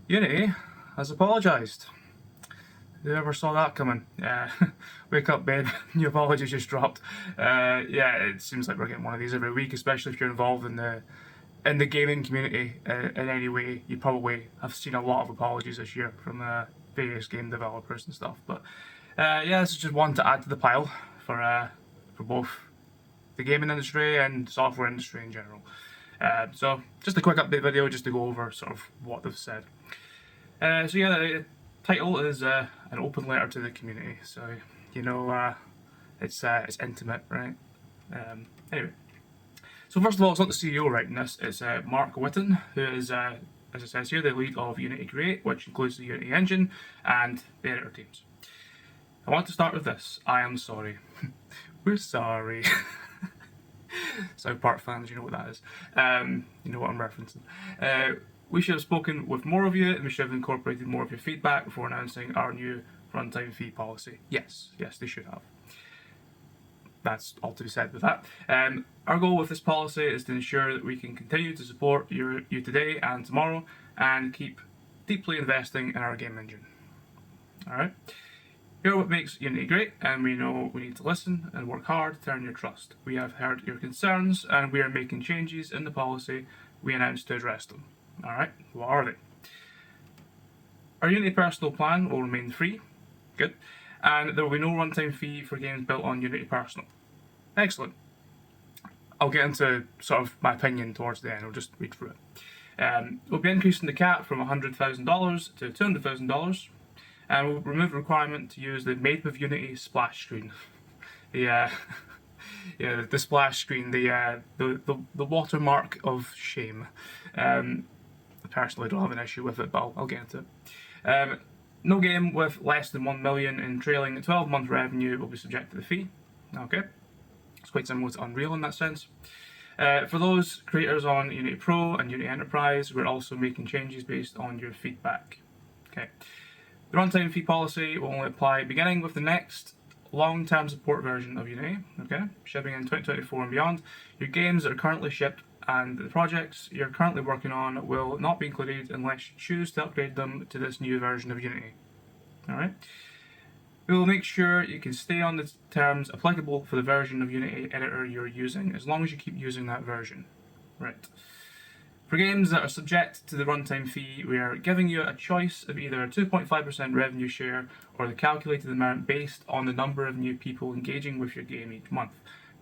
Unity has apologised. Who ever saw that coming? Wake up, babe. New apologies just dropped. Yeah, it seems like we're getting one of these every week, especially if you're involved in the gaming community in any way. You probably have seen a lot of apologies this year from various game developers and stuff. But yeah, this is just one to add to the pile for both the gaming industry and software industry in general. So just a quick update video just to go over sort of what they've said. So yeah, the title is an open letter to the community. So you know, it's intimate, right? Anyway, so first of all, it's not the CEO writing this. It's Mark Whitten, who is, as it says here, the lead of Unity Create, which includes the Unity engine and the editor teams. I want to start with this. I am sorry. We're sorry. South Park fans, you know what that is. You know what I'm referencing. We should have spoken with more of you, and we should have incorporated more of your feedback before announcing our new runtime fee policy. Yes, they should have. That's all to be said with that. Our goal with this policy is to ensure that we can continue to support you today and tomorrow, and keep deeply investing in our game engine. Alright? You're what makes Unity great, and we know we need to listen and work hard to earn your trust. We have heard your concerns, and we are making changes in the policy we announced to address them. Alright, what are they? Our Unity Personal plan will remain free. Good. And there will be no runtime fee for games built on Unity Personal. Excellent. I'll get into sort of my opinion towards the end. I'll just read through it. We'll be increasing the cap from $100,000 to $200,000. And we'll remove the requirement to use the Made with Unity splash screen. The splash screen, the watermark of shame. I personally don't have an issue with it, but I'll get into it. No game with less than 1 million in trailing 12-month revenue will be subject to the fee. Okay, it's quite similar to Unreal in that sense. For those creators on Unity Pro and Unity Enterprise, we're also making changes based on your feedback. Okay. The runtime fee policy will only apply beginning with the next long-term support version of Unity, okay, shipping in 2024 and beyond. Your games that are currently shipped and the projects you're currently working on will not be included unless you choose to upgrade them to this new version of Unity. Alright? We will make sure you can stay on the terms applicable for the version of Unity editor you're using, as long as you keep using that version. Right. For games that are subject to the runtime fee, we are giving you a choice of either a 2.5% revenue share or the calculated amount based on the number of new people engaging with your game each month.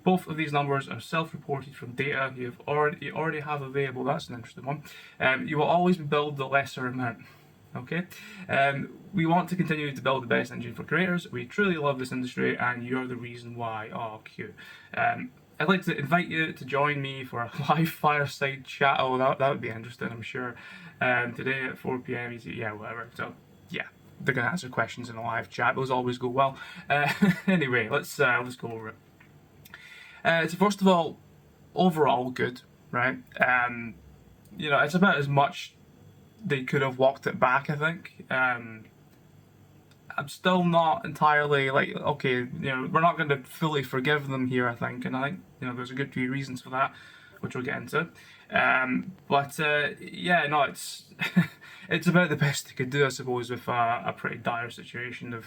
Both of these numbers are self-reported from data you already have available. That's an interesting one. You will always be billed the lesser amount. Okay? We want to continue to build the best engine for creators. We truly love this industry, and you're the reason why. Oh, cute. I'd like to invite you to join me for a live fireside chat. Oh, that would be interesting, I'm sure. Today at 4 PM ET, yeah, whatever. So, yeah, they're going to answer questions in a live chat. Those always go well. Anyway, let's go over it. So first of all, overall good, right? You know, it's about as much they could have walked it back, I think. I'm still not entirely like, okay, you know, we're not going to fully forgive them here, I think, and I think, you know, there's a good few reasons for that, which we'll get into. Yeah, no, it's it's about the best they could do, I suppose, with a pretty dire situation.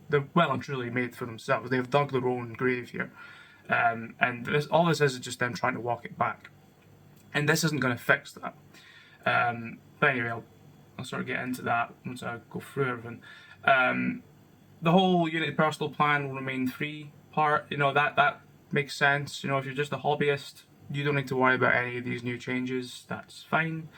They're well and truly made for themselves. They've dug their own grave here, and all this is just them trying to walk it back, and this isn't going to fix that. But anyway, I'll sort of get into that once I go through everything. The whole Unity Personal plan will remain free part, you know, that makes sense. You know, if you're just a hobbyist, you don't need to worry about any of these new changes. That's fine.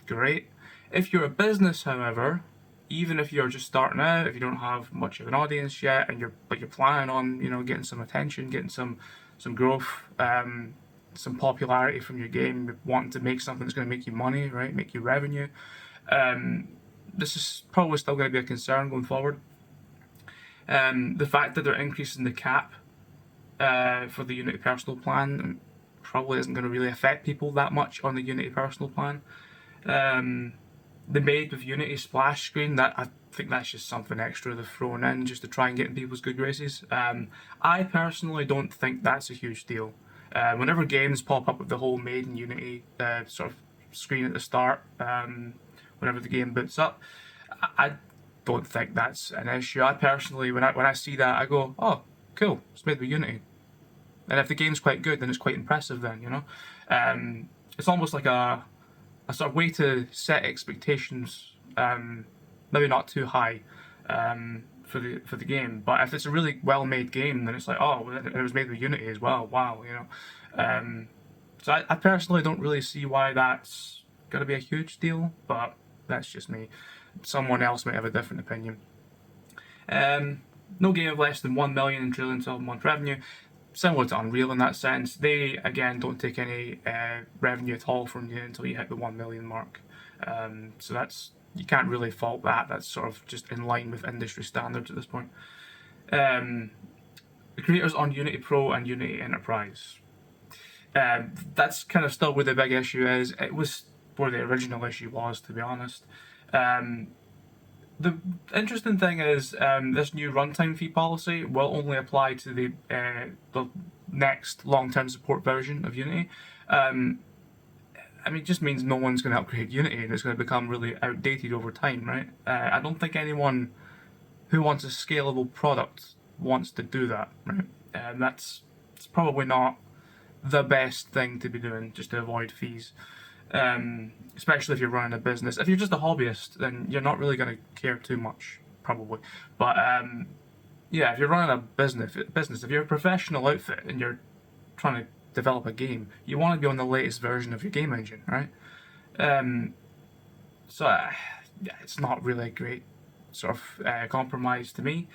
Great. If you're a business, however, even if you're just starting out, if you don't have much of an audience yet, but you're planning on, you know, getting some attention, getting some growth, some popularity from your game, wanting to make something that's going to make you money, right, make you revenue, this is probably still going to be a concern going forward. The fact that they're increasing the cap for the Unity Personal plan probably isn't going to really affect people that much on the Unity Personal plan. The Made with Unity splash screen, that I think that's just something extra they've thrown in just to try and get in people's good graces. I personally don't think that's a huge deal. Whenever games pop up with the whole Made in Unity sort of screen at the start whenever the game boots up. I don't think that's an issue. I personally, when I see that, I go, oh, cool, it's made with Unity. And if the game's quite good, then it's quite impressive then, you know? It's almost like a sort of way to set expectations, maybe not too high, for the game. But if it's a really well-made game, then it's like, oh, it was made with Unity as well, wow, you know? So I personally don't really see why that's going to be a huge deal, but that's just me. Someone else might have a different opinion. No game of less than 1 million in trailing 12-month revenue. Similar to Unreal in that sense. They, again, don't take any revenue at all from you until you hit the 1 million mark. So that's, you can't really fault that. That's sort of just in line with industry standards at this point. The creators on Unity Pro and Unity Enterprise. That's kind of still where the big issue is. It was where the original issue was, to be honest. The interesting thing is this new runtime fee policy will only apply to the next long-term support version of Unity. I mean, it just means no one's going to upgrade Unity and it's going to become really outdated over time, right? I don't think anyone who wants a scalable product wants to do that, right? It's probably not the best thing to be doing, just to avoid fees. Especially if you're running a business. If you're just a hobbyist, then you're not really going to care too much, probably. But yeah, if you're running a business, if you're a professional outfit and you're trying to develop a game, you want to be on the latest version of your game engine, right? So yeah, it's not really a great sort of compromise to me.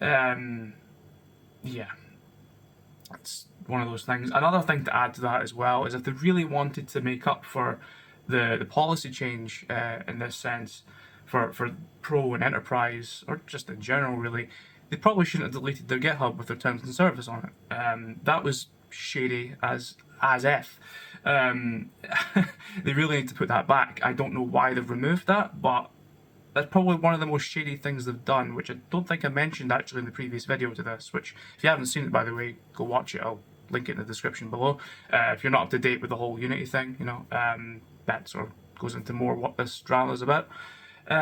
Yeah, it's one of those things. Another thing to add to that as well is if they really wanted to make up for the policy change in this sense for Pro and Enterprise, or just in general really, they probably shouldn't have deleted their GitHub with their terms and service on it. That was shady as F. They really need to put that back. I don't know why they've removed that, but that's probably one of the most shady things they've done, which I don't think I mentioned actually in the previous video to this, which if you haven't seen it, by the way, go watch it. I'll link it in the description below. If you're not up to date with the whole Unity thing, you know, that sort of goes into more what this drama is about. But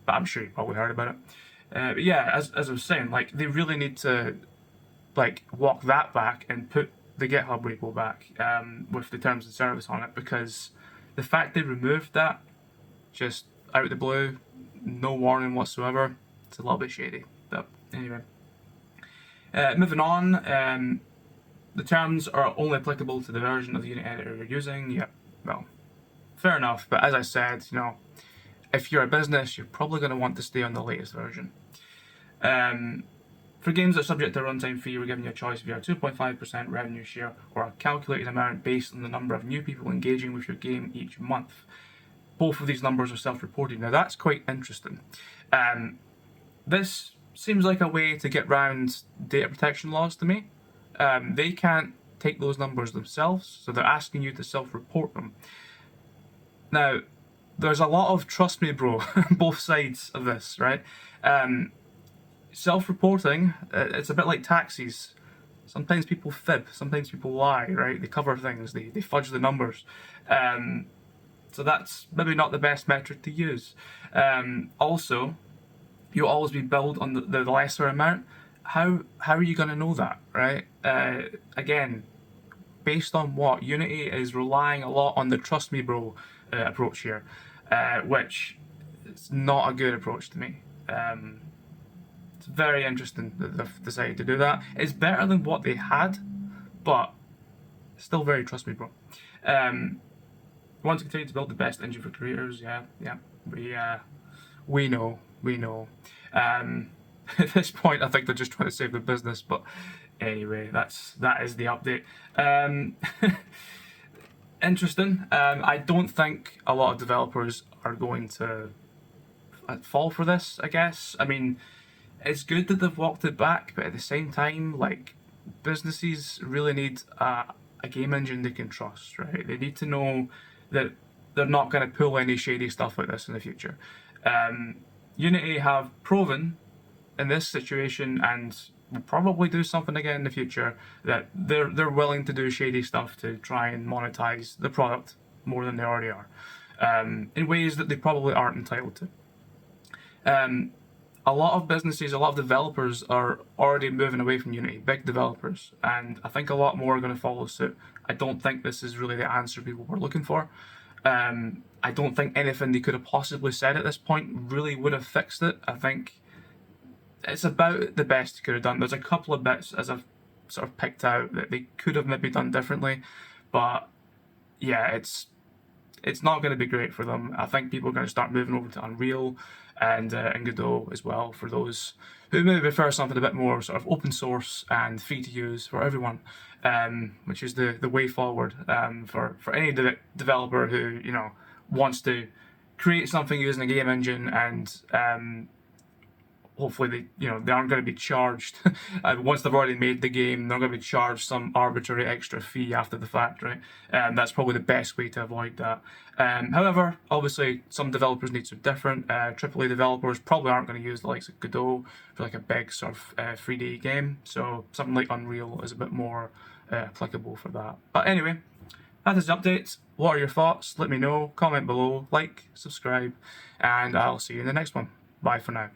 I'm sure you probably heard about it. But yeah, as I was saying, like, they really need to like walk that back and put the GitHub repo back with the terms and service on it, because the fact they removed that just out of the blue, no warning whatsoever, it's a little bit shady. But anyway, moving on, the terms are only applicable to the version of the Unity editor you're using. Yep, well, fair enough, but as I said, you know, if you're a business, you're probably going to want to stay on the latest version. For games that are subject to a runtime fee, we're giving you a choice of either 2.5% revenue share or a calculated amount based on the number of new people engaging with your game each month. Both of these numbers are self-reported. Now that's quite interesting. This seems like a way to get around data protection laws to me. They can't take those numbers themselves, so they're asking you to self-report them. Now, there's a lot of trust me bro on both sides of this, right? Self-reporting, it's a bit like taxis. Sometimes people fib, sometimes people lie, right? They cover things, they fudge the numbers. So that's maybe not the best metric to use. Also, you'll always be billed on the lesser amount. How are you going to know that, right? Again, based on what? Unity is relying a lot on the trust me bro approach here, which is not a good approach to me. It's very interesting that they've decided to do that. It's better than what they had, but still very trust me bro. Want to continue to build the best engine for creators? Yeah, we know. At this point, I think they're just trying to save the business. But anyway, that is the update. Interesting. I don't think a lot of developers are going to fall for this, I guess. I mean, it's good that they've walked it back, but at the same time, like, businesses really need a game engine they can trust, right? They need to know that they're not going to pull any shady stuff like this in the future. Unity have proven in this situation, and will probably do something again in the future, that they're willing to do shady stuff to try and monetize the product more than they already are, in ways that they probably aren't entitled to. A lot of businesses, a lot of developers are already moving away from Unity, big developers, and I think a lot more are going to follow suit. I don't think this is really the answer people were looking for. I don't think anything they could have possibly said at this point really would have fixed it. I think it's about the best they could have done. There's a couple of bits, as I've sort of picked out, that they could have maybe done differently, but yeah, it's not going to be great for them. I think people are going to start moving over to Unreal and Godot as well, for those who maybe prefer something a bit more sort of open source and free to use for everyone, which is the way forward for any developer who, you know, wants to create something using a game engine, and hopefully they aren't going to be charged once they've already made the game. They're going to be charged some arbitrary extra fee after the fact, right? That's probably the best way to avoid that. However, obviously some developers' needs are different. AAA developers probably aren't going to use the likes of Godot for like a big sort of 3D game, so something like Unreal is a bit more applicable for that. But anyway, that is the update. What are your thoughts? Let me know. Comment below, like, subscribe, and I'll see you in the next one. Bye for now.